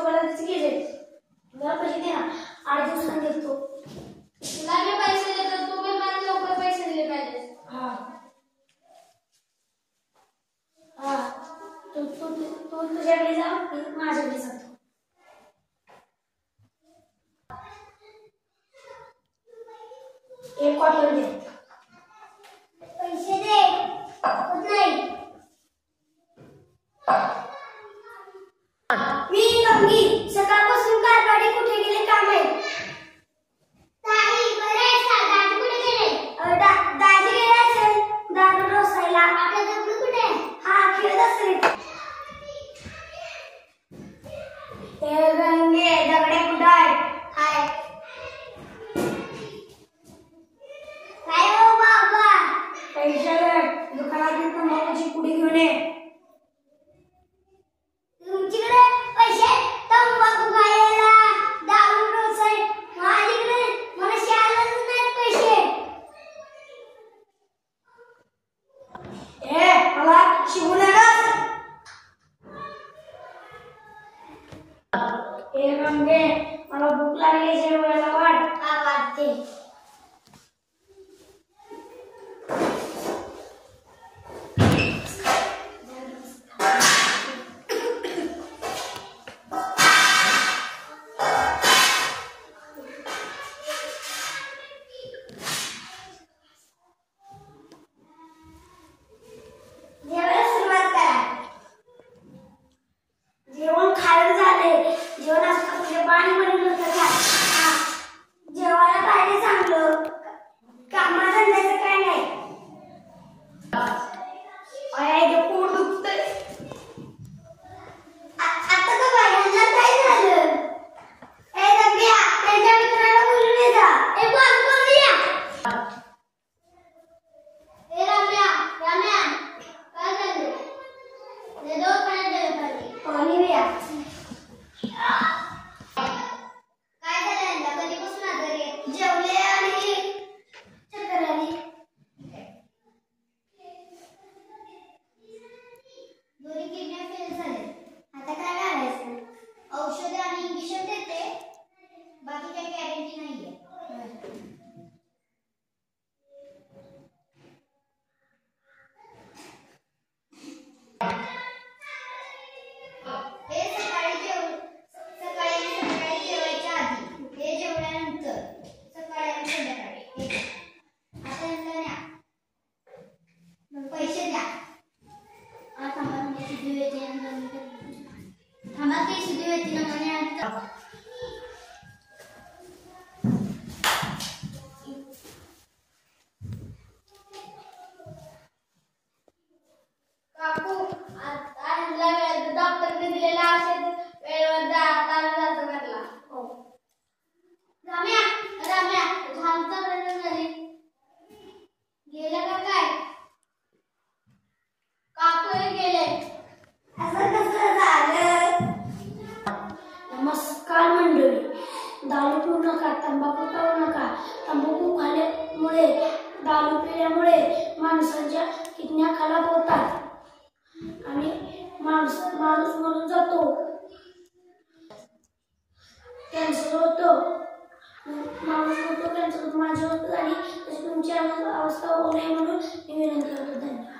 chocolate गेले मला पैसे दे ना 8 दिवसांनी देतो तुला मी पैसे देतो तू पण मला लवकर पैसे दिले पाहिजे हां तू तुझ्याकडे जा मी माझ्याकडे जातो एक क्वार्टर दे पैसे दे होत नाही मी गंगी सकाळपासून कारभारी कुठे गेले काम आहे ताई बरे दादा कुठे गेले दाजी गेले असेल दारू रोसायला आपला दगडू कुठे हा खेळत असेल ते गंगे दगडे कुठे आहे हाय काय हो बाबा पैसे दुकानातील तंबाखूची पुडी घेऊन ये तुमच्याकडे पैसे तंबाखू खायला दारू रोसाय माझ्याकडे मला शाळेला नाही पैसे मला शिकू नका गंगे मला भूक लागली जेवायला वाट का वाटते जेवायला सुरुवात करा जेवण खायला झाले जेवण असतं तुझे पाणी बनवलं होतं का जेवायला पाहिजे चांगलं कामाधंद्याचं काय नाही पोट दुखतंय आता का बाहेरला काय झालं दंग्या त्यांच्या मित्राला बोलून ये जा बोल या राम्या काय झालं दो पाणी द्या काय झालं यांना कधीपासून आजारी आहे जेवले आणि चक्कर आली दोन्ही किडन्या फेल झाले आता काय करायचं औषधे आणि इंजेक्शन देते बाकी काही गॅरंटी नाहीये हे सकाळी जेवायच्या आधी हे जेवल्यानंतर सकाळी आणि संध्याकाळी आता यांना न्या मग पैसे द्या थांबा तुमची सिद्धी येते थांबा ती सिद्धी येते ना म्हणे काकू आज डॉक्टरने दिलेला औषध वेळेवर जायचं म्हटला हो राम्या झालचं रडून झाली गेलं का काय काकू गेले असं कसं झालं नमस्कार मंडळी दारू पिऊ नका तंबाखू खाऊ नका तंबाखू खाल्ल्यामुळे दारू पिल्यामुळे माणसाच्या किडन्या खराब होतात आणि माणूस मरून जातो कॅन्सर होतो माणूस होतो कॅन्सर होतो माझ्या होतं आणि तुमची अवस्था होऊ नये म्हणून मी विनंती करतो धन्यवाद